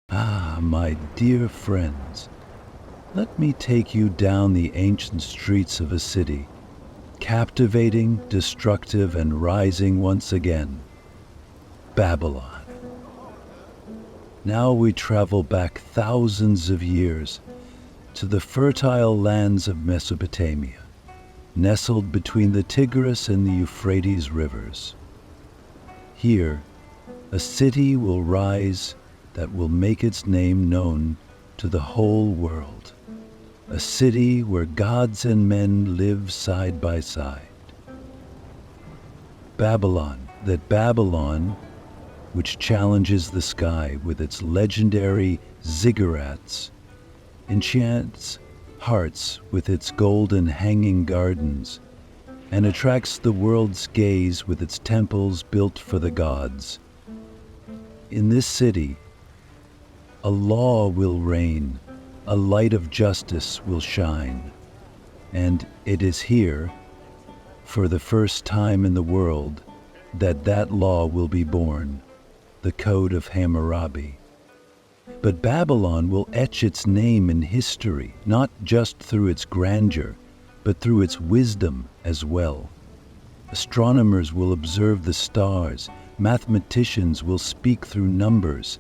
Ah, my dear friends, let me take you down the ancient streets of a city, captivating, destructive, and rising once again, Babylon. Now we travel back thousands of years to the fertile lands of Mesopotamia, nestled between the Tigris and the Euphrates rivers. Here, a city will rise that will make its name known to the whole world. A city where gods and men live side by side. Babylon, that Babylon, which challenges the sky with its legendary ziggurats, enchants hearts with its golden hanging gardens, and attracts the world's gaze with its temples built for the gods. In this city, a law will reign, a light of justice will shine, and it is here, for the first time in the world, that law will be born, the Code of Hammurabi. But Babylon will etch its name in history, not just through its grandeur, but through its wisdom as well. Astronomers will observe the stars, mathematicians will speak through numbers,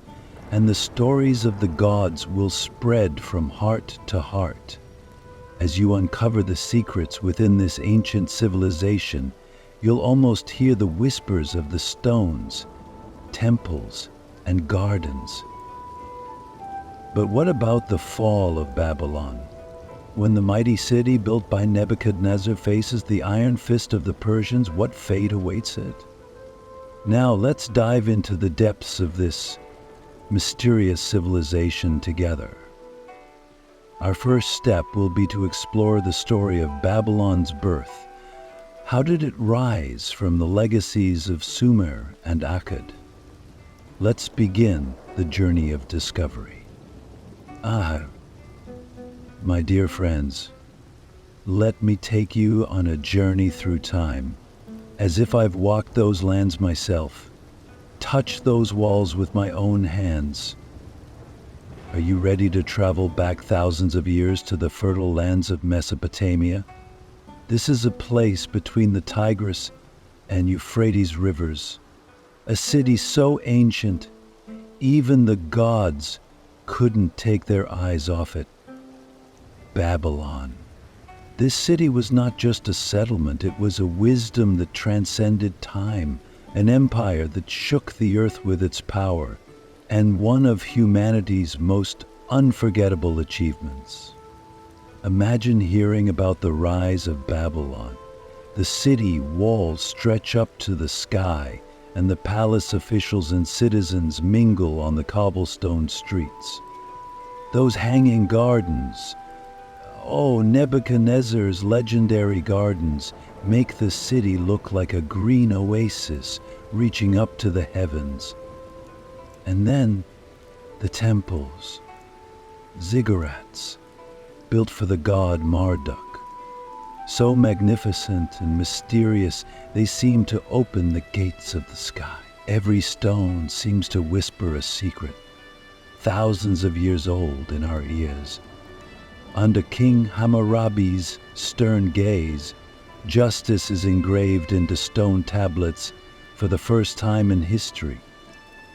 and the stories of the gods will spread from heart to heart. As you uncover the secrets within this ancient civilization, you'll almost hear the whispers of the stones, temples, and gardens. But what about the fall of Babylon? When the mighty city built by Nebuchadnezzar faces the iron fist of the Persians, what fate awaits it? Now let's dive into the depths of this mysterious civilization together. Our first step will be to explore the story of Babylon's birth. How did it rise from the legacies of Sumer and Akkad? Let's begin the journey of discovery. My dear friends, let me take you on a journey through time, as if I've walked those lands myself, touch those walls with my own hands. Are you ready to travel back thousands of years to the fertile lands of Mesopotamia? This is a place between the Tigris and Euphrates rivers, a city so ancient, even the gods couldn't take their eyes off it. Babylon. This city was not just a settlement, it was a wisdom that transcended time, an empire that shook the earth with its power, and one of humanity's most unforgettable achievements. Imagine hearing about the rise of Babylon. The city walls stretch up to the sky, and the palace officials and citizens mingle on the cobblestone streets. Those hanging gardens, Nebuchadnezzar's legendary gardens, make the city look like a green oasis reaching up to the heavens. And then the temples, ziggurats, built for the god Marduk. So magnificent and mysterious, they seem to open the gates of the sky. Every stone seems to whisper a secret, thousands of years old in our ears. Under King Hammurabi's stern gaze, justice is engraved into stone tablets for the first time in history,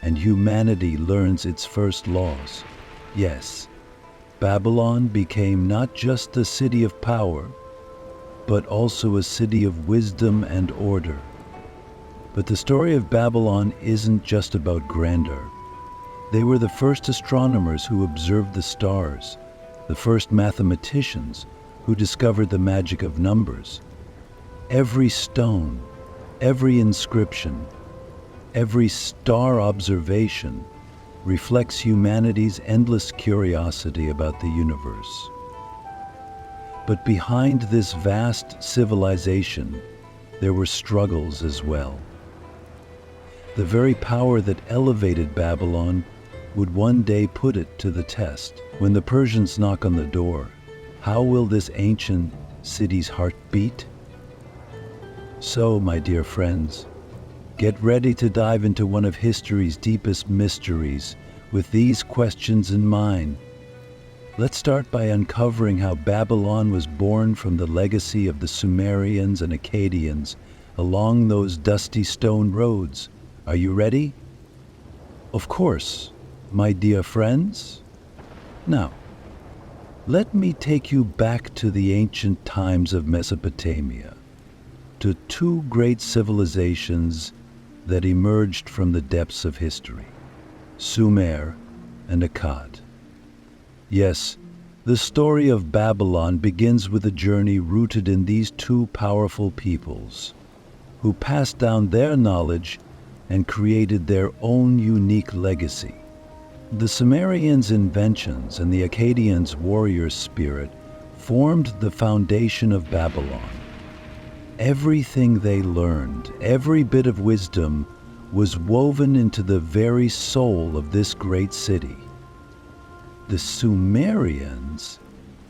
and humanity learns its first laws. Yes, Babylon became not just a city of power, but also a city of wisdom and order. But the story of Babylon isn't just about grandeur. They were the first astronomers who observed the stars, the first mathematicians who discovered the magic of numbers. Every stone, every inscription, every star observation reflects humanity's endless curiosity about the universe. But behind this vast civilization, there were struggles as well. The very power that elevated Babylon would one day put it to the test. When the Persians knock on the door, how will this ancient city's heart beat? So, my dear friends, get ready to dive into one of history's deepest mysteries with these questions in mind. Let's start by uncovering how Babylon was born from the legacy of the Sumerians and Akkadians along those dusty stone roads. Are you ready? Of course, my dear friends. Now, let me take you back to the ancient times of Mesopotamia, to two great civilizations that emerged from the depths of history, Sumer and Akkad. Yes, the story of Babylon begins with a journey rooted in these two powerful peoples, who passed down their knowledge and created their own unique legacy. The Sumerians' inventions and the Akkadians' warrior spirit formed the foundation of Babylon. Everything they learned, every bit of wisdom, was woven into the very soul of this great city. The Sumerians,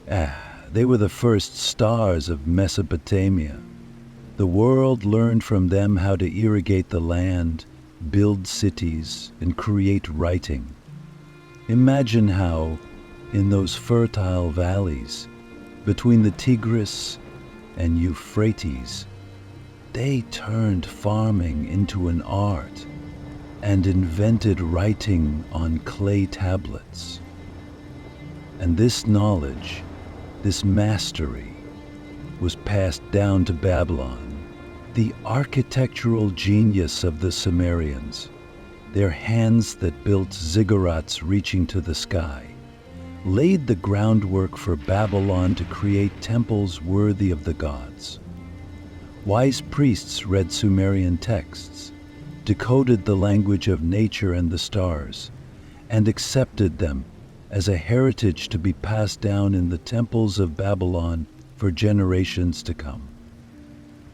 they were the first stars of Mesopotamia. The world learned from them how to irrigate the land, build cities, and create writing. Imagine how, in those fertile valleys, between the Tigris and Euphrates, they turned farming into an art and invented writing on clay tablets. And this knowledge, this mastery, was passed down to Babylon, the architectural genius of the Sumerians, their hands that built ziggurats reaching to the sky, laid the groundwork for Babylon to create temples worthy of the gods. Wise priests read Sumerian texts, decoded the language of nature and the stars, and accepted them as a heritage to be passed down in the temples of Babylon for generations to come.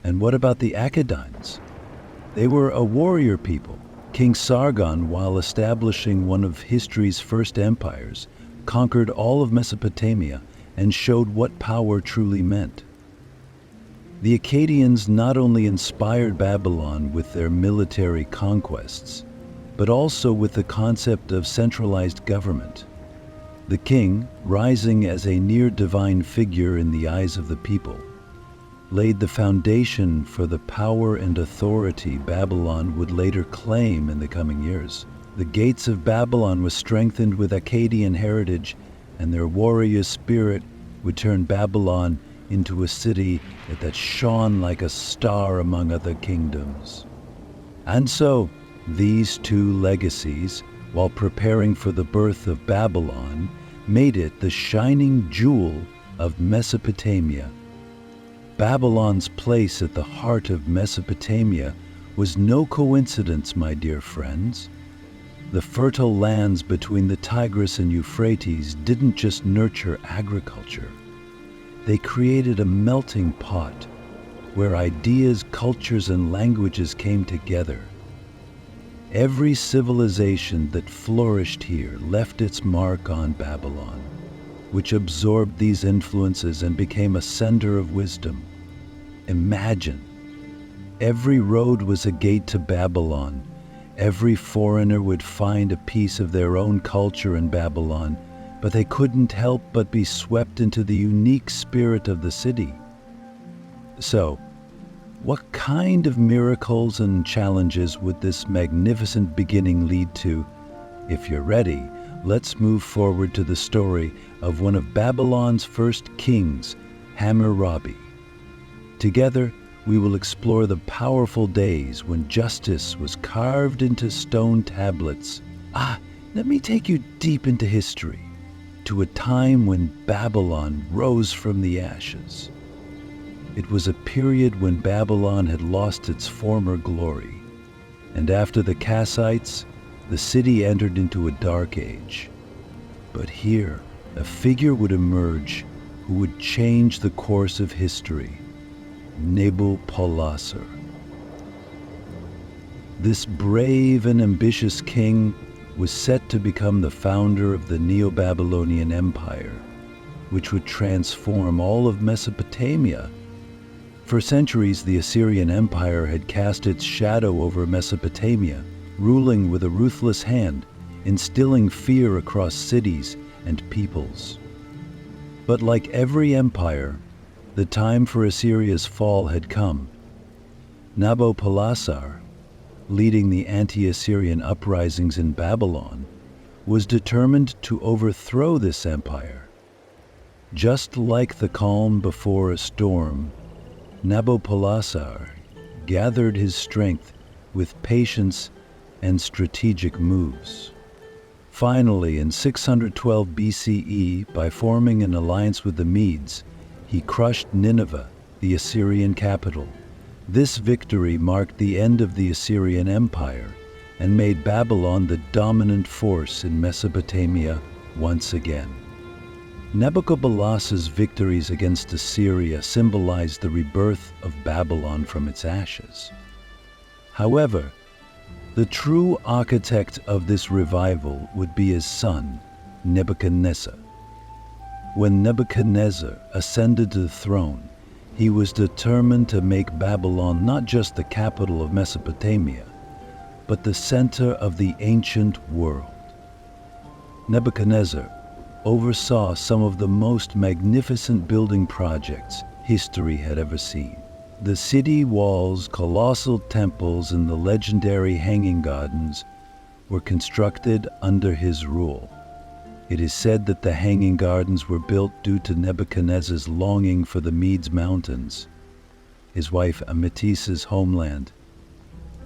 And what about the Akkadians? They were a warrior people. King Sargon, while establishing one of history's first empires, conquered all of Mesopotamia and showed what power truly meant. The Akkadians not only inspired Babylon with their military conquests, but also with the concept of centralized government. The king, rising as a near-divine figure in the eyes of the people, laid the foundation for the power and authority Babylon would later claim in the coming years. The gates of Babylon were strengthened with Akkadian heritage, and their warrior spirit would turn Babylon into a city that shone like a star among other kingdoms. And so, these two legacies, while preparing for the birth of Babylon, made it the shining jewel of Mesopotamia. Babylon's place at the heart of Mesopotamia was no coincidence, my dear friends. The fertile lands between the Tigris and Euphrates didn't just nurture agriculture. They created a melting pot where ideas, cultures, and languages came together. Every civilization that flourished here left its mark on Babylon, which absorbed these influences and became a center of wisdom. Imagine, every road was a gate to Babylon. Every foreigner would find a piece of their own culture in Babylon, but they couldn't help but be swept into the unique spirit of the city. So, what kind of miracles and challenges would this magnificent beginning lead to? If you're ready, let's move forward to the story of one of Babylon's first kings, Hammurabi. Together, we will explore the powerful days when justice was carved into stone tablets. Let me take you deep into history, to a time when Babylon rose from the ashes. It was a period when Babylon had lost its former glory, and after the Kassites, the city entered into a dark age. But here, a figure would emerge who would change the course of history: Nabopolassar. This brave and ambitious king was set to become the founder of the Neo-Babylonian Empire, which would transform all of Mesopotamia. For centuries, the Assyrian Empire had cast its shadow over Mesopotamia, ruling with a ruthless hand, instilling fear across cities and peoples. But like every empire, the time for Assyria's fall had come. Nabopolassar, leading the anti-Assyrian uprisings in Babylon, was determined to overthrow this empire. Just like the calm before a storm, Nabopolassar gathered his strength with patience and strategic moves. Finally, in 612 BCE, by forming an alliance with the Medes, he crushed Nineveh, the Assyrian capital. This victory marked the end of the Assyrian Empire and made Babylon the dominant force in Mesopotamia once again. Nabopolassar's victories against Assyria symbolized the rebirth of Babylon from its ashes. However, the true architect of this revival would be his son, Nebuchadnezzar. When Nebuchadnezzar ascended to the throne, he was determined to make Babylon not just the capital of Mesopotamia, but the center of the ancient world. Nebuchadnezzar oversaw some of the most magnificent building projects history had ever seen. The city walls, colossal temples, and the legendary hanging gardens were constructed under his rule. It is said that the hanging gardens were built due to Nebuchadnezzar's longing for the Medes Mountains, his wife Ametice's homeland.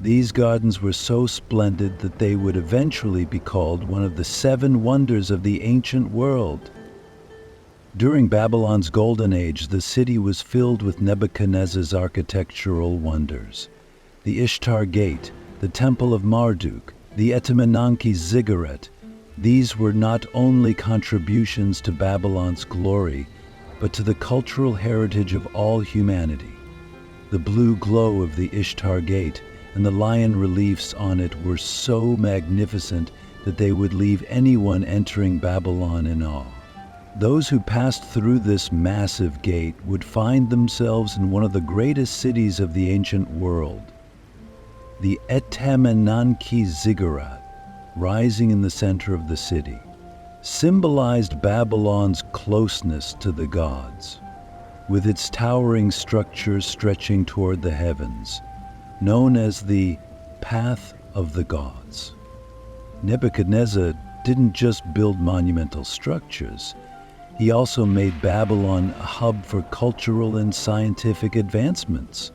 These gardens were so splendid that they would eventually be called one of the 7 wonders of the ancient world. During Babylon's golden age, the city was filled with Nebuchadnezzar's architectural wonders. The Ishtar Gate, the Temple of Marduk, the Etemenanke Ziggurat. These were not only contributions to Babylon's glory, but to the cultural heritage of all humanity. The blue glow of the Ishtar Gate and the lion reliefs on it were so magnificent that they would leave anyone entering Babylon in awe. Those who passed through this massive gate would find themselves in one of the greatest cities of the ancient world. The Etemenanke Ziggurat, rising in the center of the city, symbolized Babylon's closeness to the gods, with its towering structures stretching toward the heavens, known as the Path of the Gods. Nebuchadnezzar didn't just build monumental structures, he also made Babylon a hub for cultural and scientific advancements.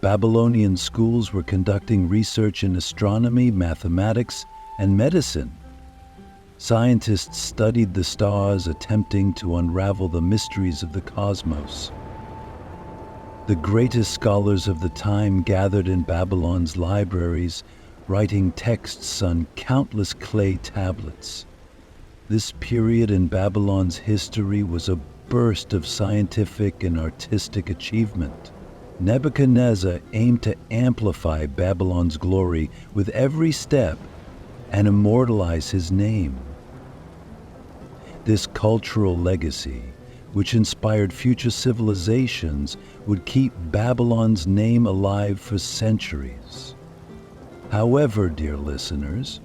Babylonian schools were conducting research in astronomy, mathematics, and medicine. Scientists studied the stars, attempting to unravel the mysteries of the cosmos. The greatest scholars of the time gathered in Babylon's libraries, writing texts on countless clay tablets. This period in Babylon's history was a burst of scientific and artistic achievement. Nebuchadnezzar aimed to amplify Babylon's glory with every step and immortalize his name. This cultural legacy, which inspired future civilizations, would keep Babylon's name alive for centuries. However, dear listeners,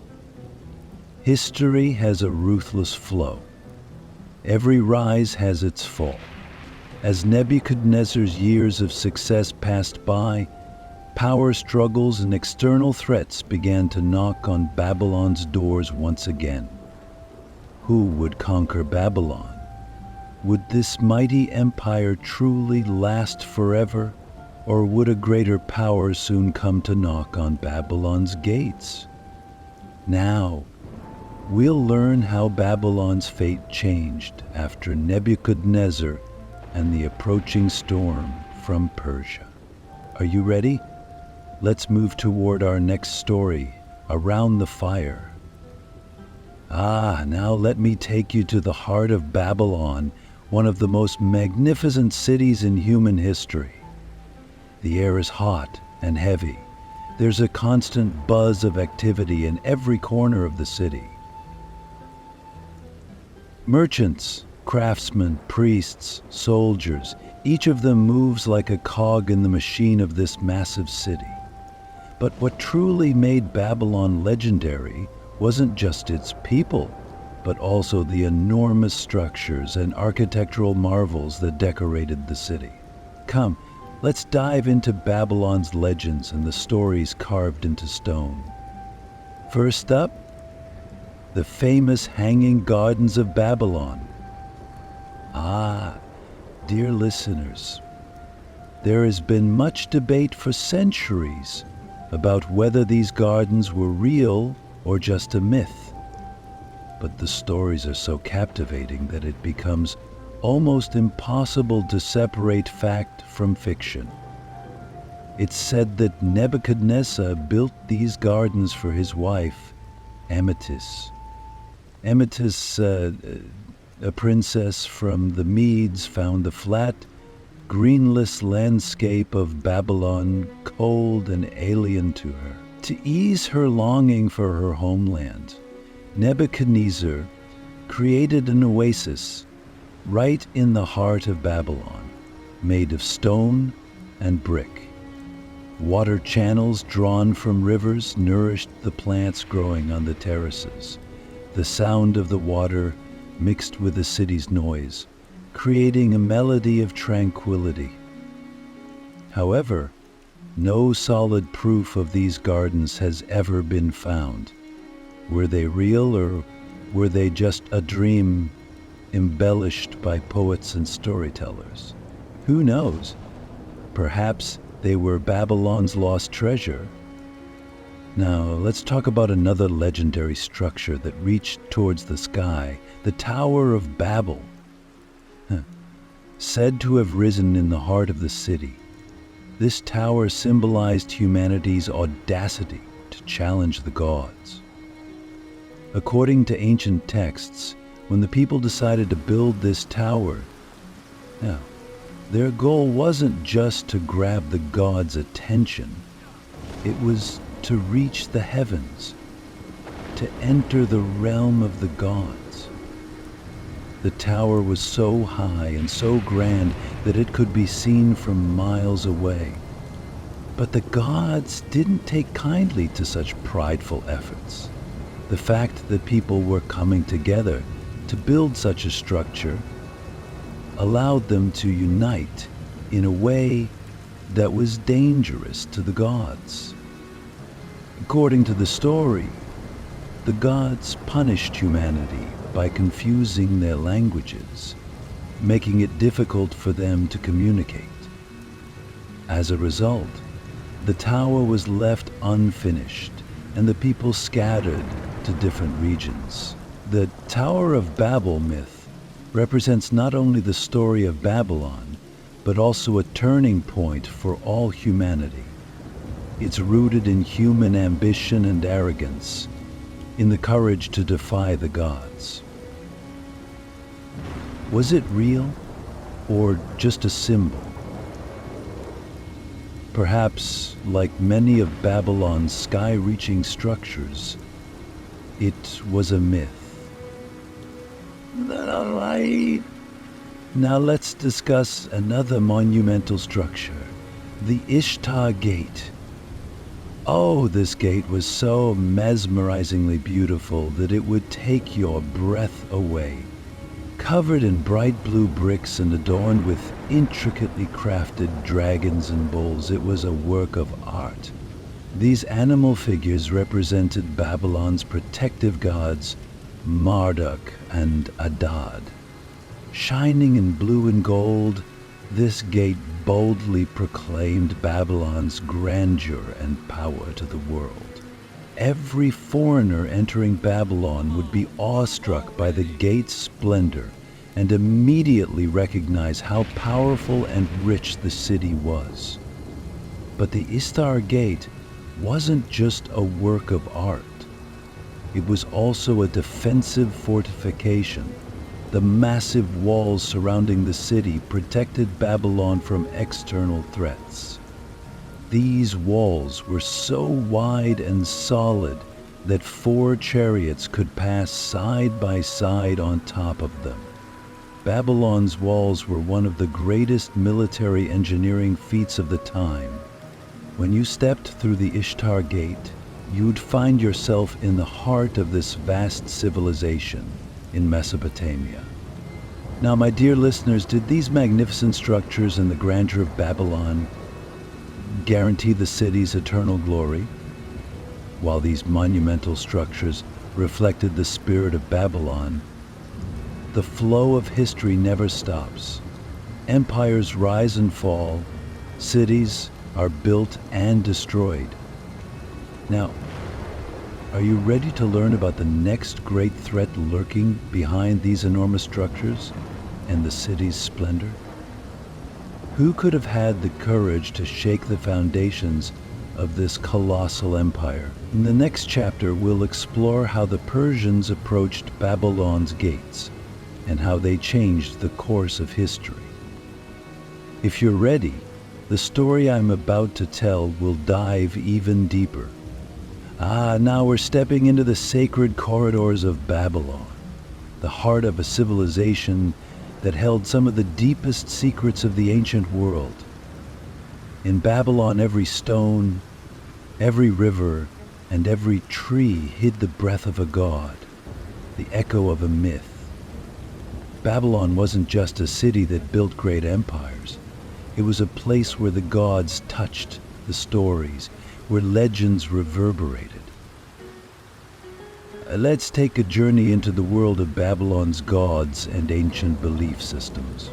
history has a ruthless flow. Every rise has its fall. As Nebuchadnezzar's years of success passed by, power struggles and external threats began to knock on Babylon's doors once again. Who would conquer Babylon? Would this mighty empire truly last forever, or would a greater power soon come to knock on Babylon's gates? Now, we'll learn how Babylon's fate changed after Nebuchadnezzar and the approaching storm from Persia. Are you ready? Let's move toward our next story, Around the Fire. Now let me take you to the heart of Babylon, one of the most magnificent cities in human history. The air is hot and heavy. There's a constant buzz of activity in every corner of the city. Merchants, craftsmen, priests, soldiers, Each of them moves like a cog in the machine of this massive city. But what truly made Babylon legendary wasn't just its people, but also the enormous structures and architectural marvels that decorated the city. Come, let's dive into Babylon's legends and the stories carved into stone. First up, the famous Hanging Gardens of Babylon. Ah, dear listeners, there has been much debate for centuries about whether these gardens were real or just a myth. But the stories are so captivating that it becomes almost impossible to separate fact from fiction. It's said that Nebuchadnezzar built these gardens for his wife, Amytis. Amytis, a princess from the Medes, found the flat, greenless landscape of Babylon cold and alien to her. To ease her longing for her homeland, Nebuchadnezzar created an oasis right in the heart of Babylon, made of stone and brick. Water channels drawn from rivers nourished the plants growing on the terraces. The sound of the water mixed with the city's noise, creating a melody of tranquility. However, no solid proof of these gardens has ever been found. Were they real, or were they just a dream embellished by poets and storytellers? Who knows? Perhaps they were Babylon's lost treasure. Now, let's talk about another legendary structure that reached towards the sky, the Tower of Babel. Said to have risen in the heart of the city, this tower symbolized humanity's audacity to challenge the gods. According to ancient texts, when the people decided to build this tower, their goal wasn't just to grab the gods' attention. It was to reach the heavens, to enter the realm of the gods. The tower was so high and so grand that it could be seen from miles away. But the gods didn't take kindly to such prideful efforts. The fact that people were coming together to build such a structure allowed them to unite in a way that was dangerous to the gods. According to the story, the gods punished humanity by confusing their languages, making it difficult for them to communicate. As a result, the tower was left unfinished and the people scattered to different regions. The Tower of Babel myth represents not only the story of Babylon, but also a turning point for all humanity. It's rooted in human ambition and arrogance, in the courage to defy the gods. Was it real, or just a symbol? Perhaps, like many of Babylon's sky-reaching structures, it was a myth. Now let's discuss another monumental structure, the Ishtar Gate. Oh, this gate was so mesmerizingly beautiful that it would take your breath away. Covered in bright blue bricks and adorned with intricately crafted dragons and bulls, it was a work of art. These animal figures represented Babylon's protective gods, Marduk and Adad. Shining in blue and gold, this gate boldly proclaimed Babylon's grandeur and power to the world. Every foreigner entering Babylon would be awestruck by the gate's splendor and immediately recognize how powerful and rich the city was. But the Ishtar Gate wasn't just a work of art. It was also a defensive fortification. The massive walls surrounding the city protected Babylon from external threats. These walls were so wide and solid that 4 chariots could pass side by side on top of them. Babylon's walls were one of the greatest military engineering feats of the time. When you stepped through the Ishtar Gate, you'd find yourself in the heart of this vast civilization in Mesopotamia. Now, my dear listeners, did these magnificent structures and the grandeur of Babylon guarantee the city's eternal glory? While these monumental structures reflected the spirit of Babylon, the flow of history never stops. Empires rise and fall, cities are built and destroyed. Now, are you ready to learn about the next great threat lurking behind these enormous structures and the city's splendor? Who could have had the courage to shake the foundations of this colossal empire? In the next chapter, we'll explore how the Persians approached Babylon's gates and how they changed the course of history. If you're ready, the story I'm about to tell will dive even deeper. Now we're stepping into the sacred corridors of Babylon, the heart of a civilization that held some of the deepest secrets of the ancient world. In Babylon, every stone, every river, and every tree hid the breath of a god, the echo of a myth. Babylon wasn't just a city that built great empires. It was a place where the gods touched the stories, where legends reverberated. Let's take a journey into the world of Babylon's gods and ancient belief systems.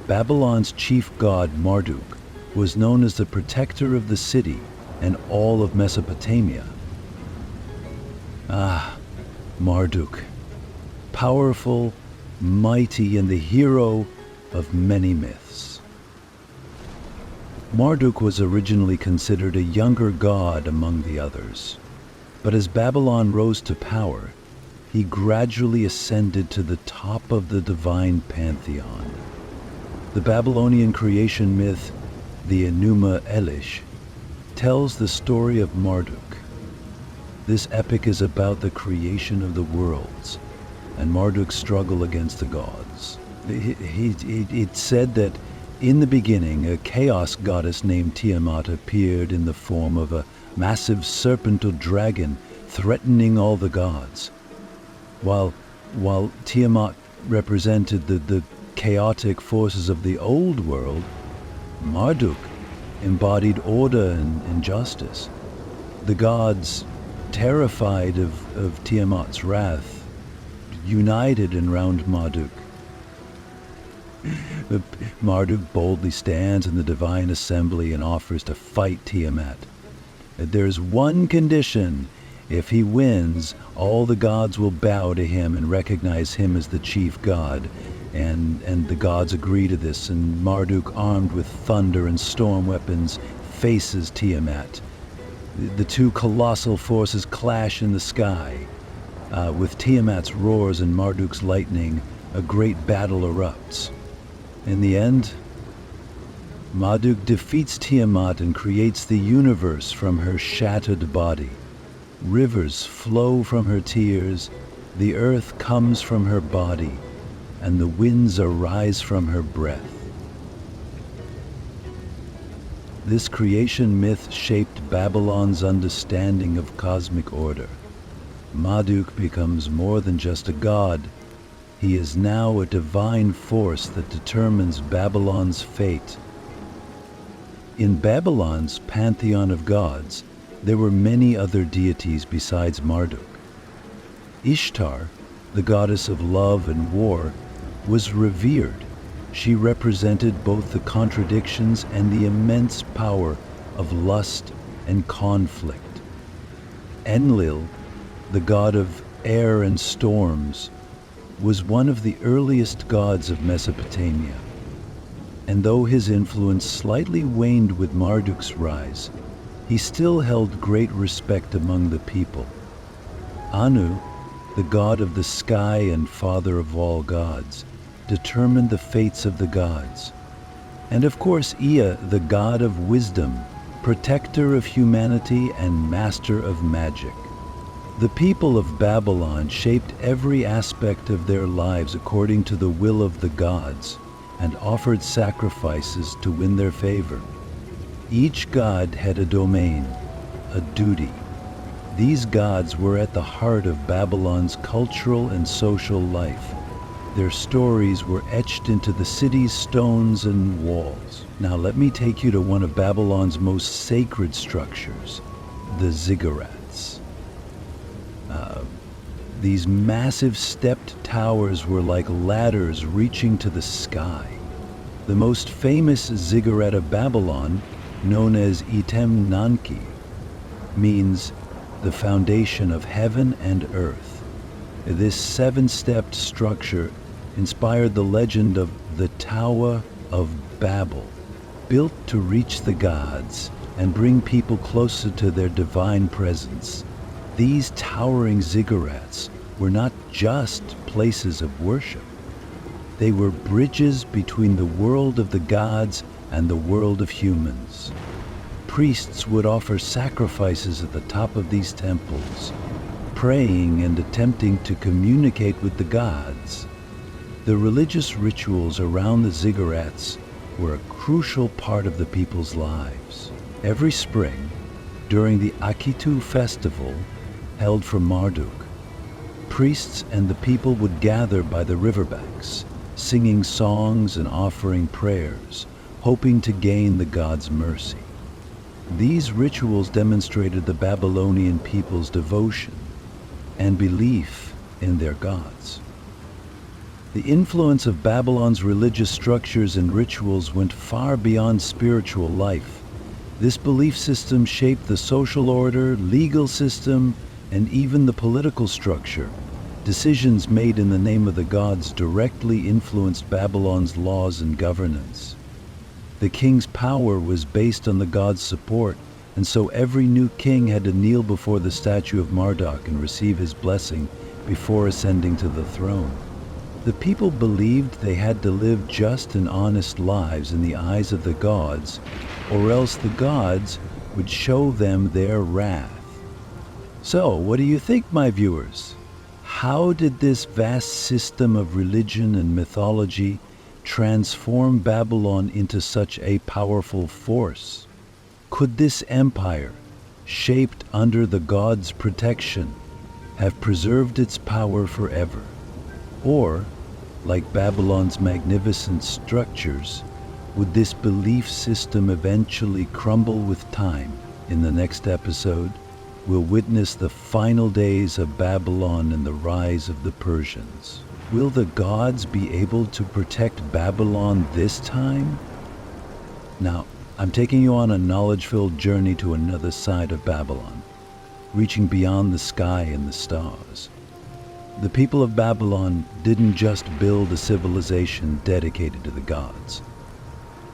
Babylon's chief god, Marduk, was known as the protector of the city and all of Mesopotamia. Marduk, powerful, mighty, and the hero of many myths. Marduk was originally considered a younger god among the others, but as Babylon rose to power, he gradually ascended to the top of the divine pantheon. The Babylonian creation myth, the Enuma Elish, tells the story of Marduk. This epic is about the creation of the worlds and Marduk's struggle against the gods. It's said that in the beginning, a chaos goddess named Tiamat appeared in the form of a massive serpent or dragon threatening all the gods. While Tiamat represented the chaotic forces of the old world, Marduk embodied order and justice. The gods, terrified of Tiamat's wrath, united around Marduk. Marduk boldly stands in the divine assembly and offers to fight Tiamat. There's one condition. If he wins, all the gods will bow to him and recognize him as the chief god. And the gods agree to this, and Marduk, armed with thunder and storm weapons, faces Tiamat. The two colossal forces clash in the sky. With Tiamat's roars and Marduk's lightning, a great battle erupts. In the end, Marduk defeats Tiamat and creates the universe from her shattered body. Rivers flow from her tears, the earth comes from her body, and the winds arise from her breath. This creation myth shaped Babylon's understanding of cosmic order. Marduk becomes more than just a god. He is now a divine force that determines Babylon's fate. In Babylon's pantheon of gods, there were many other deities besides Marduk. Ishtar, the goddess of love and war, was revered. She represented both the contradictions and the immense power of lust and conflict. Enlil, the god of air and storms, was one of the earliest gods of Mesopotamia. And though his influence slightly waned with Marduk's rise, he still held great respect among the people. Anu, the god of the sky and father of all gods, determined the fates of the gods. And of course, Ea, the god of wisdom, protector of humanity and master of magic. The people of Babylon shaped every aspect of their lives according to the will of the gods and offered sacrifices to win their favor. Each god had a domain, a duty. These gods were at the heart of Babylon's cultural and social life. Their stories were etched into the city's stones and walls. Now let me take you to one of Babylon's most sacred structures, the ziggurats. These massive stepped towers were like ladders reaching to the sky. The most famous ziggurat of Babylon, known as Item Nanki, means the foundation of heaven and earth. This seven-stepped structure inspired the legend of the Tower of Babel, built to reach the gods and bring people closer to their divine presence. These towering ziggurats were not just places of worship. They were bridges between the world of the gods and the world of humans. Priests would offer sacrifices at the top of these temples, praying and attempting to communicate with the gods. The religious rituals around the ziggurats were a crucial part of the people's lives. Every spring, during the Akitu festival held for Marduk, priests and the people would gather by the riverbanks, singing songs and offering prayers, hoping to gain the gods' mercy. These rituals demonstrated the Babylonian people's devotion and belief in their gods. The influence of Babylon's religious structures and rituals went far beyond spiritual life. This belief system shaped the social order, legal system, and even the political structure. Decisions made in the name of the gods directly influenced Babylon's laws and governance. The king's power was based on the gods' support, and so every new king had to kneel before the statue of Marduk and receive his blessing before ascending to the throne. The people believed they had to live just and honest lives in the eyes of the gods, or else the gods would show them their wrath. So, what do you think, my viewers? How did this vast system of religion and mythology transform Babylon into such a powerful force? Could this empire, shaped under the gods' protection, have preserved its power forever? Or, like Babylon's magnificent structures, would this belief system eventually crumble with time? In the next episode, we'll witness the final days of Babylon and the rise of the Persians. Will the gods be able to protect Babylon this time? Now, I'm taking you on a knowledge-filled journey to another side of Babylon, reaching beyond the sky and the stars. The people of Babylon didn't just build a civilization dedicated to the gods.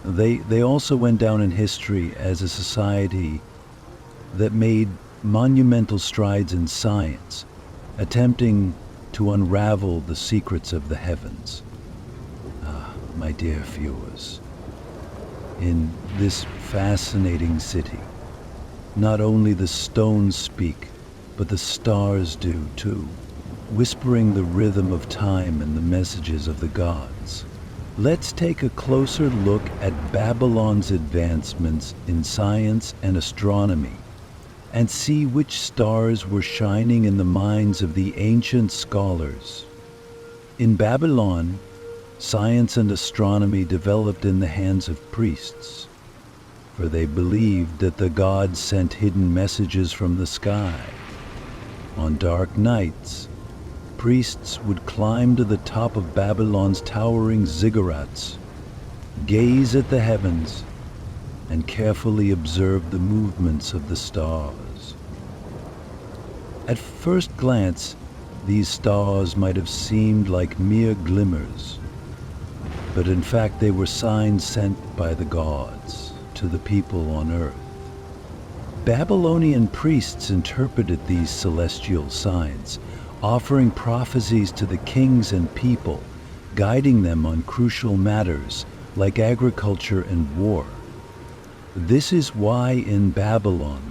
They also went down in history as a society that made monumental strides in science, attempting to unravel the secrets of the heavens. My dear viewers, in this fascinating city, not only the stones speak, but the stars do too, whispering the rhythm of time and the messages of the gods. Let's take a closer look at Babylon's advancements in science and astronomy, and see which stars were shining in the minds of the ancient scholars. In Babylon, science and astronomy developed in the hands of priests, for they believed that the gods sent hidden messages from the sky. On dark nights, priests would climb to the top of Babylon's towering ziggurats, gaze at the heavens, and carefully observe the movements of the stars. At first glance, these stars might have seemed like mere glimmers, but in fact they were signs sent by the gods to the people on earth. Babylonian priests interpreted these celestial signs, offering prophecies to the kings and people, guiding them on crucial matters like agriculture and war. This is why in Babylon,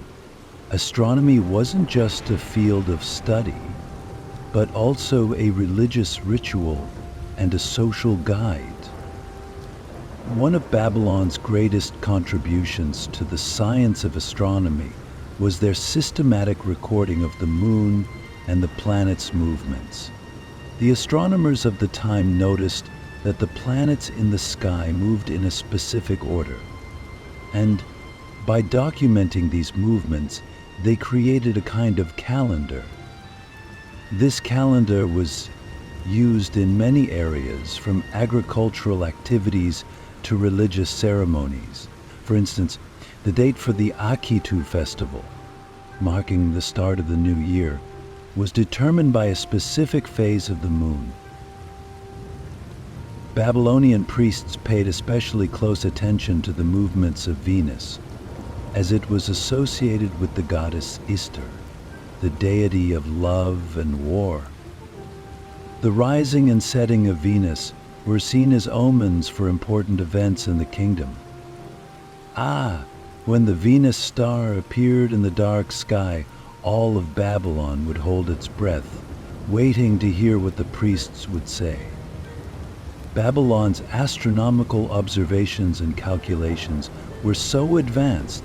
astronomy wasn't just a field of study, but also a religious ritual and a social guide. One of Babylon's greatest contributions to the science of astronomy was their systematic recording of the moon and the planets' movements. The astronomers of the time noticed that the planets in the sky moved in a specific order, and by documenting these movements, they created a kind of calendar. This calendar was used in many areas, from agricultural activities to religious ceremonies. For instance, the date for the Akitu festival, marking the start of the new year, was determined by a specific phase of the moon. Babylonian priests paid especially close attention to the movements of Venus, as it was associated with the goddess Ishtar, the deity of love and war. The rising and setting of Venus were seen as omens for important events in the kingdom. When the Venus star appeared in the dark sky, all of Babylon would hold its breath, waiting to hear what the priests would say. Babylon's astronomical observations and calculations were so advanced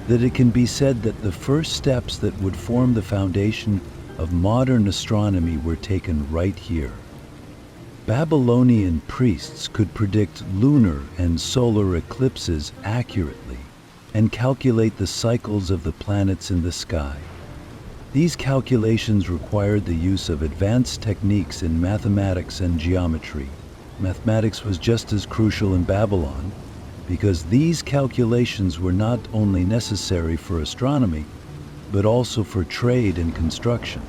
that it can be said that the first steps that would form the foundation of modern astronomy were taken right here. Babylonian priests could predict lunar and solar eclipses accurately and calculate the cycles of the planets in the sky. These calculations required the use of advanced techniques in mathematics and geometry. Mathematics was just as crucial in Babylon, because these calculations were not only necessary for astronomy, but also for trade and construction.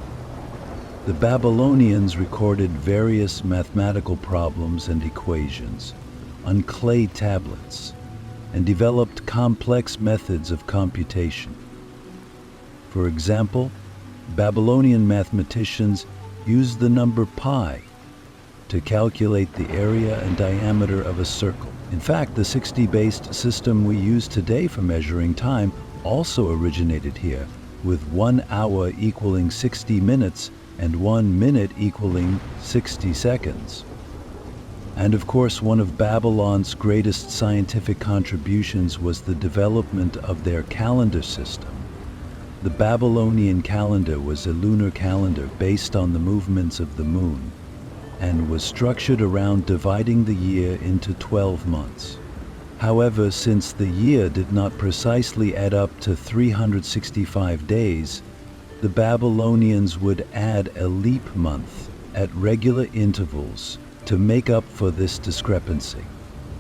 The Babylonians recorded various mathematical problems and equations on clay tablets and developed complex methods of computation. For example, Babylonian mathematicians used the number pi to calculate the area and diameter of a circle. In fact, the 60-based system we use today for measuring time also originated here, with 1 hour equaling 60 minutes and 1 minute equaling 60 seconds. And of course, one of Babylon's greatest scientific contributions was the development of their calendar system. The Babylonian calendar was a lunar calendar based on the movements of the moon, and was structured around dividing the year into 12 months. However, since the year did not precisely add up to 365 days, the Babylonians would add a leap month at regular intervals to make up for this discrepancy.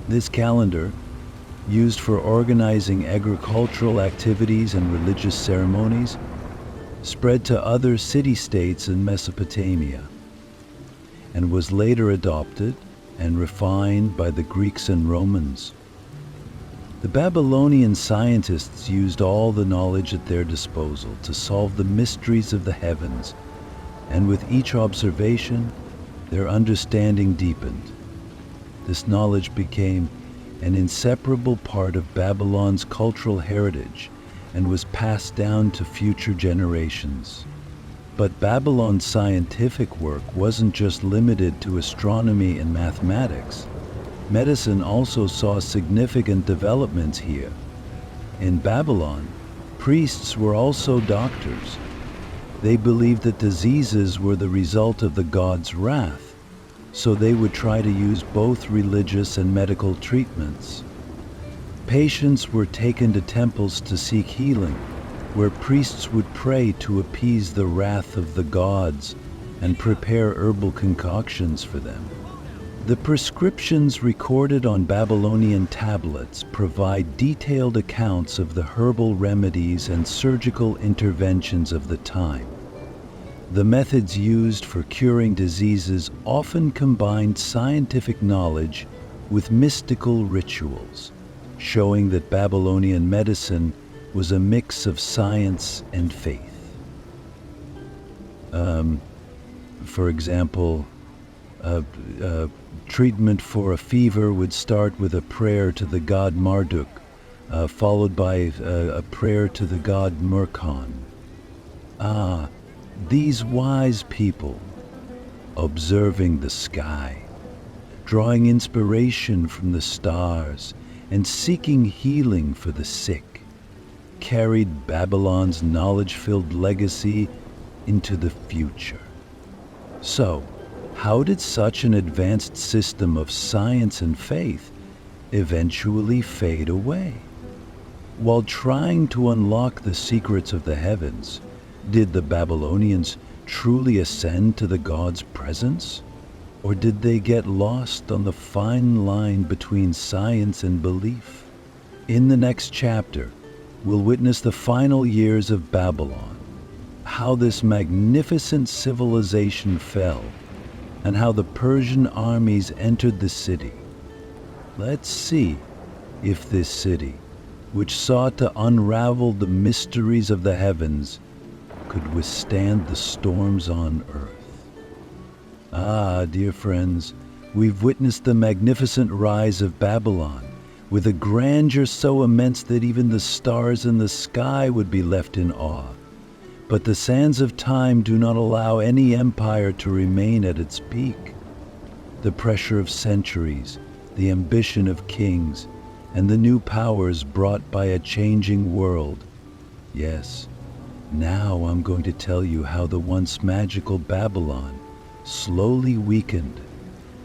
This calendar, used for organizing agricultural activities and religious ceremonies, spread to other city-states in Mesopotamia, and was later adopted and refined by the Greeks and Romans. The Babylonian scientists used all the knowledge at their disposal to solve the mysteries of the heavens, and with each observation, their understanding deepened. This knowledge became an inseparable part of Babylon's cultural heritage and was passed down to future generations. But Babylon's scientific work wasn't just limited to astronomy and mathematics. Medicine also saw significant developments here. In Babylon, priests were also doctors. They believed that diseases were the result of the god's wrath, so they would try to use both religious and medical treatments. Patients were taken to temples to seek healing, where priests would pray to appease the wrath of the gods and prepare herbal concoctions for them. The prescriptions recorded on Babylonian tablets provide detailed accounts of the herbal remedies and surgical interventions of the time. The methods used for curing diseases often combined scientific knowledge with mystical rituals, showing that Babylonian medicine was a mix of science and faith. For example, treatment for a fever would start with a prayer to the god Marduk, followed by a prayer to the god Murkon. Ah, these wise people, observing the sky, drawing inspiration from the stars, and seeking healing for the sick, carried Babylon's knowledge-filled legacy into the future. So, how did such an advanced system of science and faith eventually fade away? While trying to unlock the secrets of the heavens, did the Babylonians truly ascend to the gods' presence? Or did they get lost on the fine line between science and belief? In the next chapter, we'll witness the final years of Babylon, how this magnificent civilization fell, and how the Persian armies entered the city. Let's see if this city, which sought to unravel the mysteries of the heavens, could withstand the storms on earth. Ah, dear friends, we've witnessed the magnificent rise of Babylon, with a grandeur so immense that even the stars in the sky would be left in awe. But the sands of time do not allow any empire to remain at its peak. The pressure of centuries, the ambition of kings, and the new powers brought by a changing world. Yes, now I'm going to tell you how the once magical Babylon slowly weakened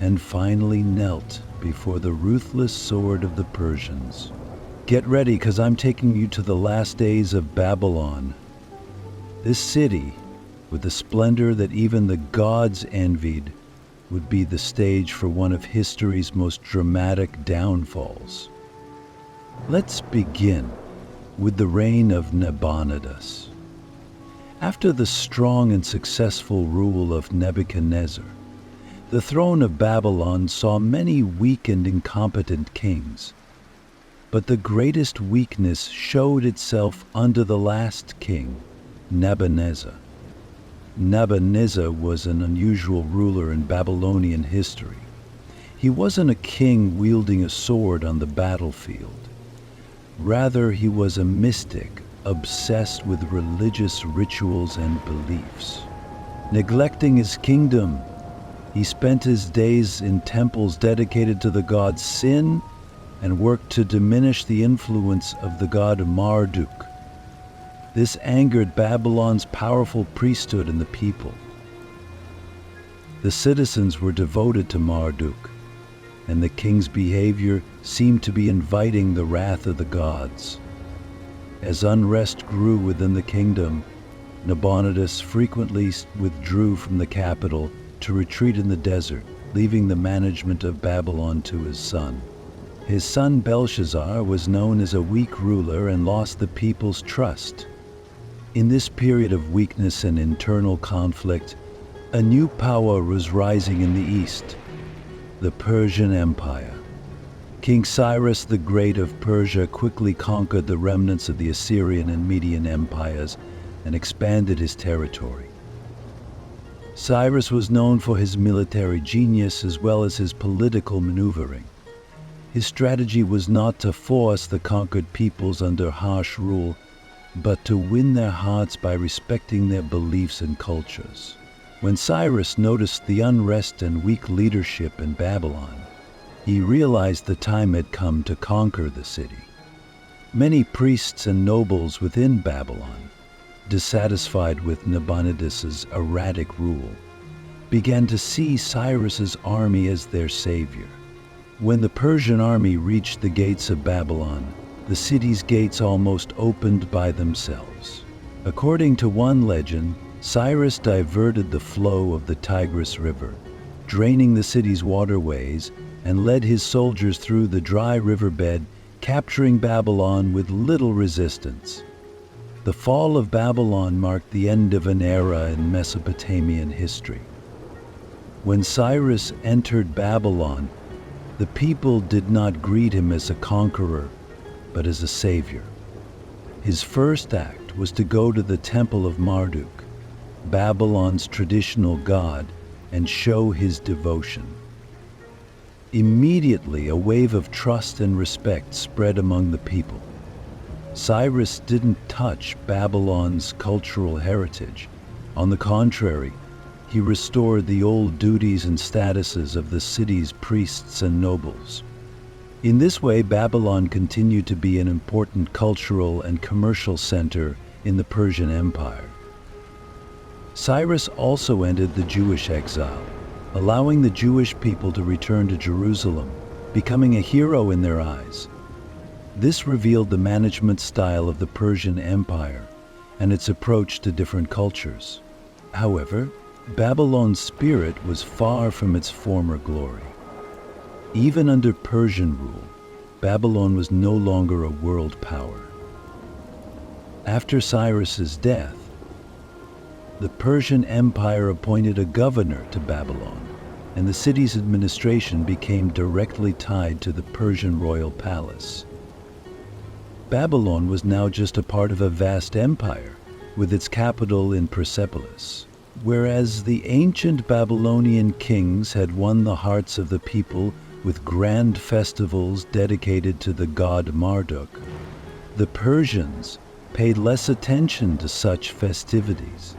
and finally knelt before the ruthless sword of the Persians. Get ready, because I'm taking you to the last days of Babylon. This city, with a splendor that even the gods envied, would be the stage for one of history's most dramatic downfalls. Let's begin with the reign of Nabonidus. After the strong and successful rule of Nebuchadnezzar, the throne of Babylon saw many weak and incompetent kings. But the greatest weakness showed itself under the last king, Nebuchadnezzar. Nebuchadnezzar was an unusual ruler in Babylonian history. He wasn't a king wielding a sword on the battlefield. Rather, he was a mystic, obsessed with religious rituals and beliefs. Neglecting his kingdom, he spent his days in temples dedicated to the god Sin and worked to diminish the influence of the god Marduk. This angered Babylon's powerful priesthood and the people. The citizens were devoted to Marduk, and the king's behavior seemed to be inviting the wrath of the gods. As unrest grew within the kingdom, Nabonidus frequently withdrew from the capital to retreat in the desert, leaving the management of Babylon to his son. His son Belshazzar was known as a weak ruler and lost the people's trust. In this period of weakness and internal conflict, a new power was rising in the east, the Persian Empire. King Cyrus the Great of Persia quickly conquered the remnants of the Assyrian and Median empires and expanded his territory. Cyrus was known for his military genius as well as his political maneuvering. His strategy was not to force the conquered peoples under harsh rule, but to win their hearts by respecting their beliefs and cultures. When Cyrus noticed the unrest and weak leadership in Babylon, he realized the time had come to conquer the city. Many priests and nobles within Babylon, dissatisfied with Nabonidus's erratic rule, began to see Cyrus's army as their savior. When the Persian army reached the gates of Babylon, the city's gates almost opened by themselves. According to one legend, Cyrus diverted the flow of the Tigris River, draining the city's waterways, and led his soldiers through the dry riverbed, capturing Babylon with little resistance. The fall of Babylon marked the end of an era in Mesopotamian history. When Cyrus entered Babylon, the people did not greet him as a conqueror, but as a savior. His first act was to go to the temple of Marduk, Babylon's traditional god, and show his devotion. Immediately, a wave of trust and respect spread among the people. Cyrus didn't touch Babylon's cultural heritage. On the contrary, he restored the old duties and statuses of the city's priests and nobles. In this way, Babylon continued to be an important cultural and commercial center in the Persian Empire. Cyrus also ended the Jewish exile, allowing the Jewish people to return to Jerusalem, becoming a hero in their eyes. This revealed the management style of the Persian Empire and its approach to different cultures. However, Babylon's spirit was far from its former glory. Even under Persian rule, Babylon was no longer a world power. After Cyrus's death, the Persian Empire appointed a governor to Babylon, and the city's administration became directly tied to the Persian royal palace. Babylon was now just a part of a vast empire, with its capital in Persepolis. Whereas the ancient Babylonian kings had won the hearts of the people with grand festivals dedicated to the god Marduk, the Persians paid less attention to such festivities.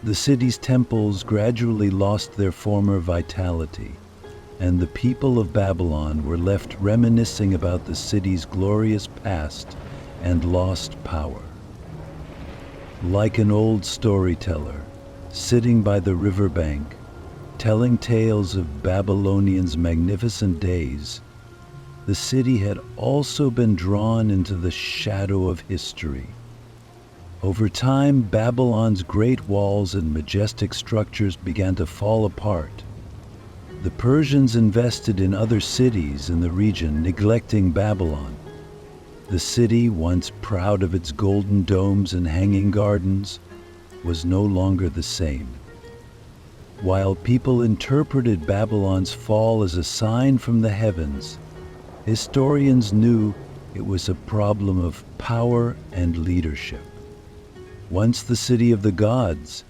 The city's temples gradually lost their former vitality, and the people of Babylon were left reminiscing about the city's glorious past and lost power. Like an old storyteller, sitting by the riverbank, telling tales of Babylonians' magnificent days, the city had also been drawn into the shadow of history. Over time, Babylon's great walls and majestic structures began to fall apart. The Persians invested in other cities in the region, neglecting Babylon. The city, once proud of its golden domes and hanging gardens, was no longer the same. While people interpreted Babylon's fall as a sign from the heavens, historians knew it was a problem of power and leadership. Once the city of the gods,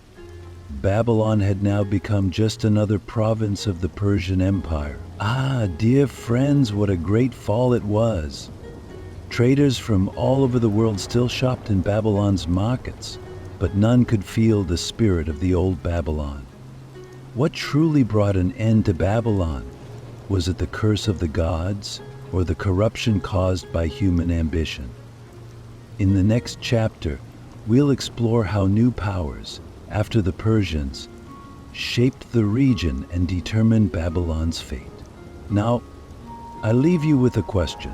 Babylon had now become just another province of the Persian Empire. Ah, dear friends, what a great fall it was! Traders from all over the world still shopped in Babylon's markets, but none could feel the spirit of the old Babylon. What truly brought an end to Babylon? Was it the curse of the gods, or the corruption caused by human ambition? In the next chapter, we'll explore how new powers, after the Persians, shaped the region and determined Babylon's fate. Now, I leave you with a question.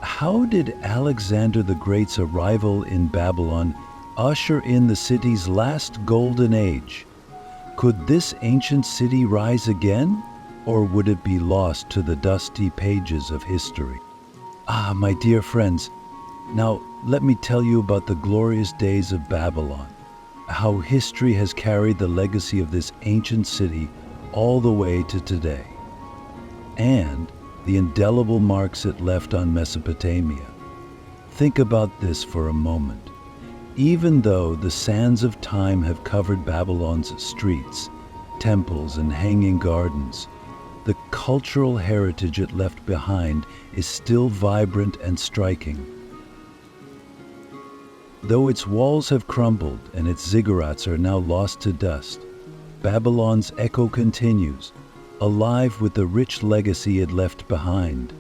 How did Alexander the Great's arrival in Babylon usher in the city's last golden age? Could this ancient city rise again, or would it be lost to the dusty pages of history? Ah, my dear friends, now let me tell you about the glorious days of Babylon, how history has carried the legacy of this ancient city all the way to today, and the indelible marks it left on Mesopotamia. Think about this for a moment. Even though the sands of time have covered Babylon's streets, temples, and hanging gardens, the cultural heritage it left behind is still vibrant and striking. Though its walls have crumbled and its ziggurats are now lost to dust, Babylon's echo continues, alive with the rich legacy it left behind.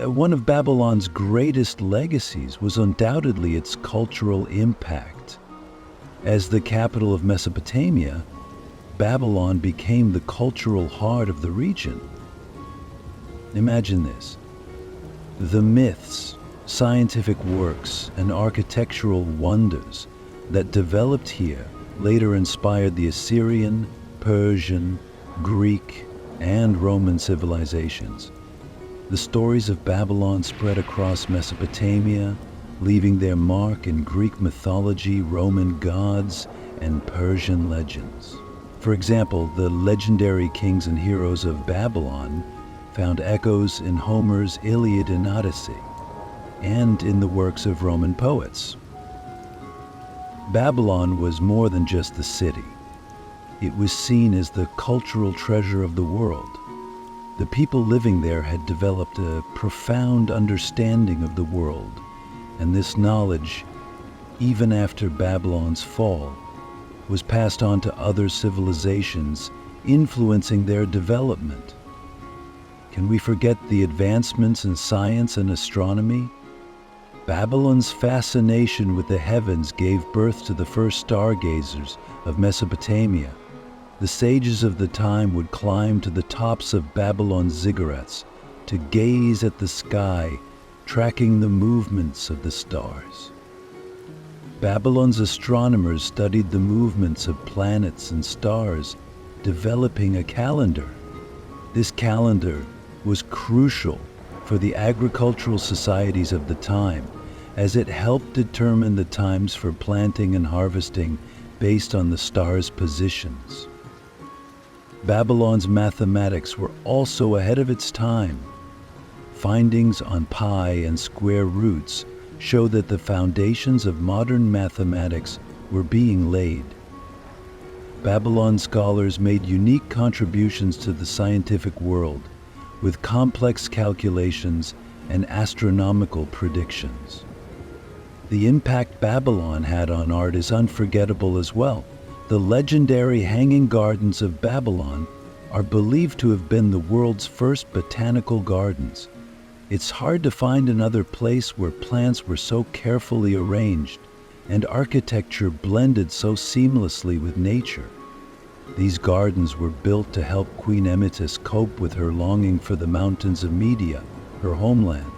One of Babylon's greatest legacies was undoubtedly its cultural impact. As the capital of Mesopotamia, Babylon became the cultural heart of the region. Imagine this. The myths, scientific works, and architectural wonders that developed here later inspired the Assyrian, Persian, Greek, and Roman civilizations. The stories of Babylon spread across Mesopotamia, leaving their mark in Greek mythology, Roman gods, and Persian legends. For example, the legendary kings and heroes of Babylon found echoes in Homer's Iliad and Odyssey, and in the works of Roman poets. Babylon was more than just the city. It was seen as the cultural treasure of the world. The people living there had developed a profound understanding of the world, and this knowledge, even after Babylon's fall, was passed on to other civilizations, influencing their development. Can we forget the advancements in science and astronomy? Babylon's fascination with the heavens gave birth to the first stargazers of Mesopotamia. The sages of the time would climb to the tops of Babylon's ziggurats to gaze at the sky, tracking the movements of the stars. Babylon's astronomers studied the movements of planets and stars, developing a calendar. This calendar was crucial for the agricultural societies of the time, as it helped determine the times for planting and harvesting based on the stars' positions. Babylon's mathematics were also ahead of its time. Findings on pi and square roots show that the foundations of modern mathematics were being laid. Babylon scholars made unique contributions to the scientific world, with complex calculations and astronomical predictions. The impact Babylon had on art is unforgettable as well. The legendary Hanging Gardens of Babylon are believed to have been the world's first botanical gardens. It's hard to find another place where plants were so carefully arranged and architecture blended so seamlessly with nature. These gardens were built to help Queen Emmetis cope with her longing for the mountains of Media, her homeland.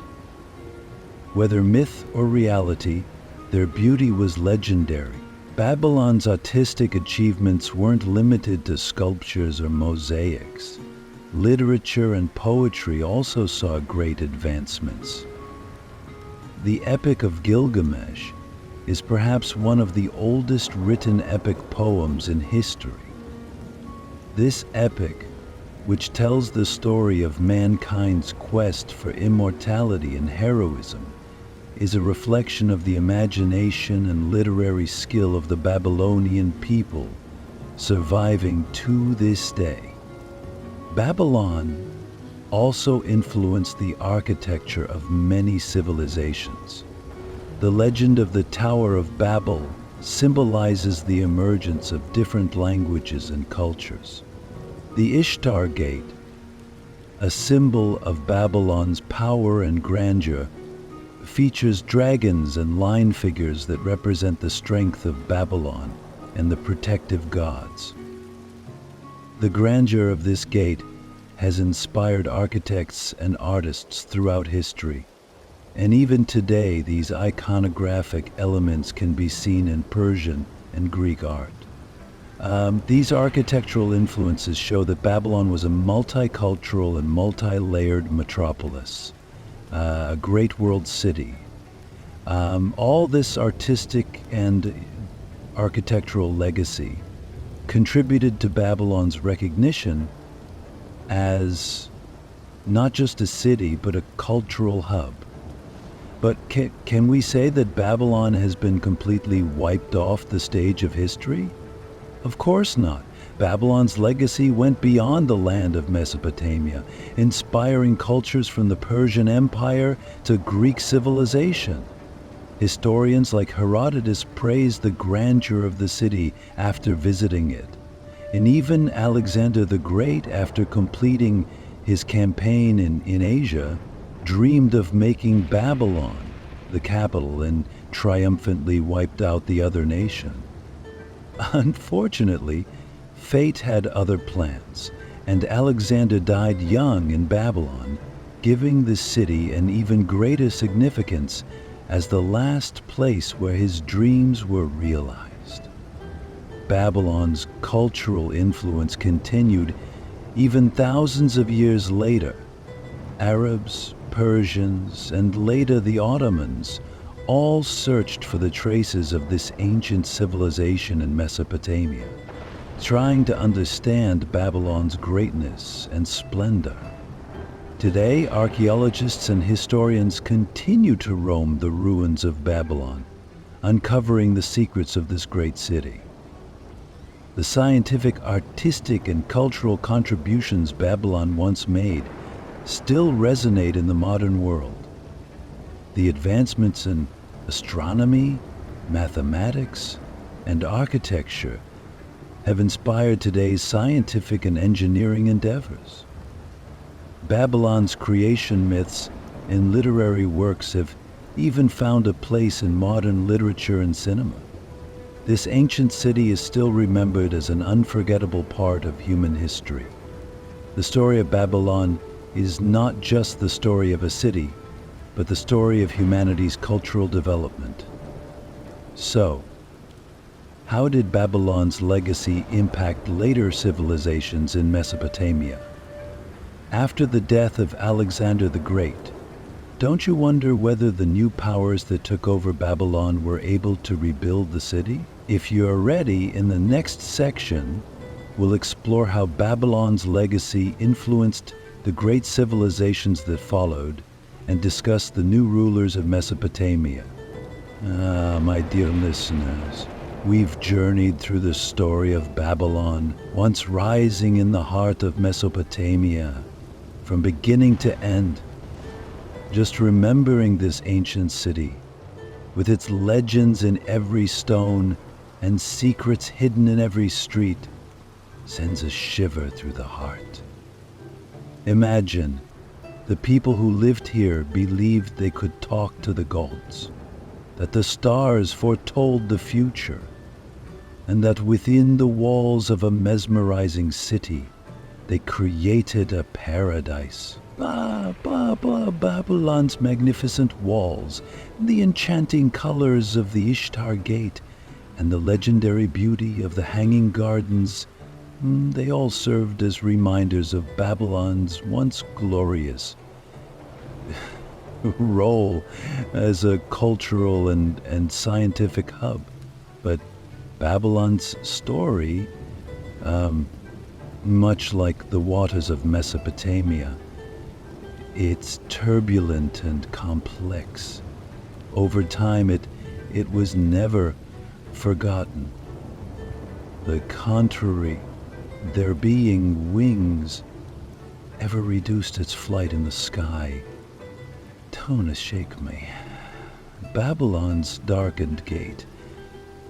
Whether myth or reality, their beauty was legendary. Babylon's artistic achievements weren't limited to sculptures or mosaics. Literature and poetry also saw great advancements. The Epic of Gilgamesh is perhaps one of the oldest written epic poems in history. This epic, which tells the story of mankind's quest for immortality and heroism, is a reflection of the imagination and literary skill of the Babylonian people, surviving to this day. Babylon also influenced the architecture of many civilizations. The legend of the Tower of Babel symbolizes the emergence of different languages and cultures. The Ishtar Gate, a symbol of Babylon's power and grandeur, features dragons and lion figures that represent the strength of Babylon and the protective gods. The grandeur of this gate has inspired architects and artists throughout history, and even today these iconographic elements can be seen in Persian and Greek art. These architectural influences show that Babylon was a multicultural and multi-layered metropolis, a great world city. All this artistic and architectural legacy contributed to Babylon's recognition as not just a city, but a cultural hub. But can we say that Babylon has been completely wiped off the stage of history? Of course not. Babylon's legacy went beyond the land of Mesopotamia, inspiring cultures from the Persian Empire to Greek civilization. Historians like Herodotus praise the grandeur of the city after visiting it. And even Alexander the Great, after completing his campaign in Asia, dreamed of making Babylon the capital and triumphantly wiped out the other nation. Unfortunately, fate had other plans, and Alexander died young in Babylon, giving the city an even greater significance as the last place where his dreams were realized. Babylon's cultural influence continued even thousands of years later. Arabs, Persians, and later the Ottomans all searched for the traces of this ancient civilization in Mesopotamia, trying to understand Babylon's greatness and splendor. Today, archaeologists and historians continue to roam the ruins of Babylon, uncovering the secrets of this great city. The scientific, artistic, and cultural contributions Babylon once made still resonate in the modern world. The advancements in astronomy, mathematics, and architecture have inspired today's scientific and engineering endeavors. Babylon's creation myths and literary works have even found a place in modern literature and cinema. This ancient city is still remembered as an unforgettable part of human history. The story of Babylon is not just the story of a city, but the story of humanity's cultural development. So, how did Babylon's legacy impact later civilizations in Mesopotamia? After the death of Alexander the Great, don't you wonder whether the new powers that took over Babylon were able to rebuild the city? If you're ready, in the next section, we'll explore how Babylon's legacy influenced the great civilizations that followed and discuss the new rulers of Mesopotamia. My dear listeners, we've journeyed through the story of Babylon, once rising in the heart of Mesopotamia, from beginning to end. Just remembering this ancient city, with its legends in every stone and secrets hidden in every street, sends a shiver through the heart. Imagine, the people who lived here believed they could talk to the gods, that the stars foretold the future, and that within the walls of a mesmerizing city, they created a paradise. Babylon's magnificent walls, the enchanting colors of the Ishtar Gate, and the legendary beauty of the Hanging Gardens, they all served as reminders of Babylon's once glorious role as a cultural and scientific hub. But Babylon's story, much like the waters of Mesopotamia, it's turbulent and complex. Over time, it was never forgotten. The contrary, there being wings, ever reduced its flight in the sky. Don't shake me. Babylon's darkened gate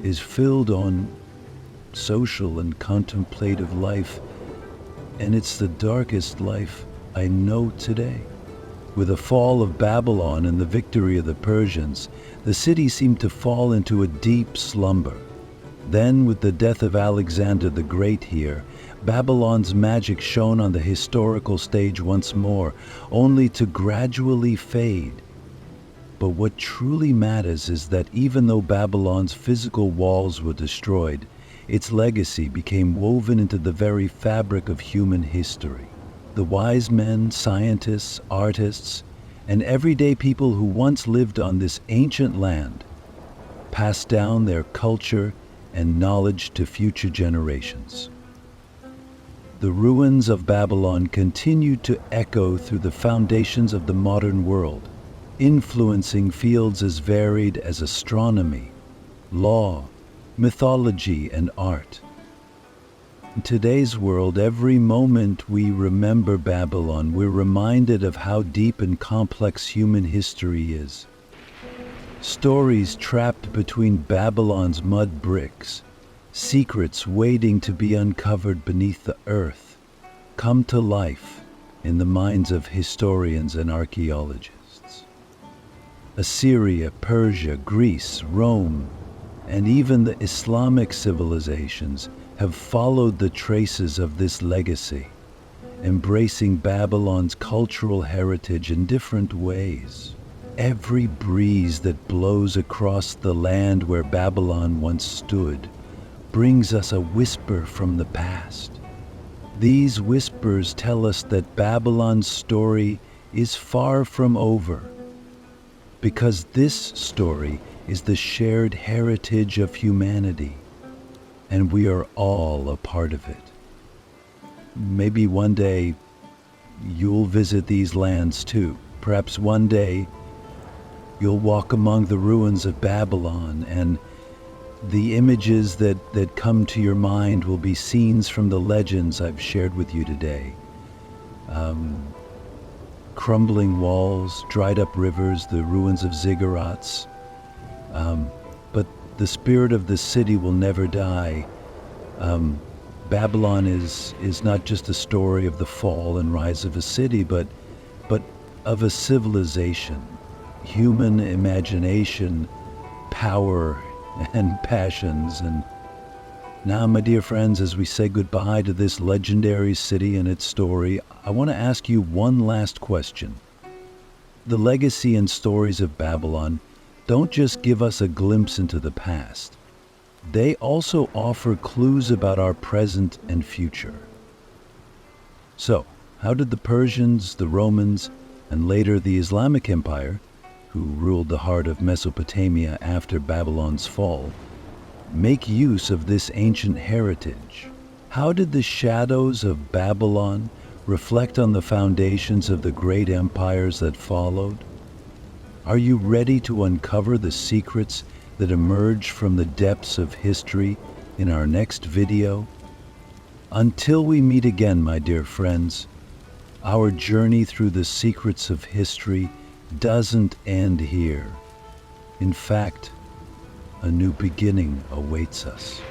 is filled on social and contemplative life, and it's the darkest life I know today. With the fall of Babylon and the victory of the Persians, the city seemed to fall into a deep slumber. Then, with the death of Alexander the Great here, Babylon's magic shone on the historical stage once more, only to gradually fade. But what truly matters is that even though Babylon's physical walls were destroyed, its legacy became woven into the very fabric of human history. The wise men, scientists, artists, and everyday people who once lived on this ancient land passed down their culture and knowledge to future generations. The ruins of Babylon continued to echo through the foundations of the modern world, influencing fields as varied as astronomy, law, mythology, and art. In today's world, every moment we remember Babylon, we're reminded of how deep and complex human history is. Stories trapped between Babylon's mud bricks, secrets waiting to be uncovered beneath the earth, come to life in the minds of historians and archaeologists. Assyria, Persia, Greece, Rome, and even the Islamic civilizations have followed the traces of this legacy, embracing Babylon's cultural heritage in different ways. Every breeze that blows across the land where Babylon once stood brings us a whisper from the past. These whispers tell us that Babylon's story is far from over, because this story is the shared heritage of humanity, and we are all a part of it. Maybe one day you'll visit these lands too. Perhaps one day you'll walk among the ruins of Babylon and The images that come to your mind will be scenes from the legends I've shared with you today. Crumbling walls, dried up rivers, the ruins of ziggurats. But the spirit of the city will never die. Babylon is not just a story of the fall and rise of a city, but of a civilization, human imagination, power, and passions. And now, my dear friends, as we say goodbye to this legendary city and its story, I want to ask you one last question. The legacy and stories of Babylon don't just give us a glimpse into the past. They also offer clues about our present and future. So, how did the Persians, the Romans, and later the Islamic Empire, who ruled the heart of Mesopotamia after Babylon's fall, make use of this ancient heritage? How did the shadows of Babylon reflect on the foundations of the great empires that followed? Are you ready to uncover the secrets that emerge from the depths of history in our next video? Until we meet again, my dear friends, our journey through the secrets of history doesn't end here. In fact, a new beginning awaits us.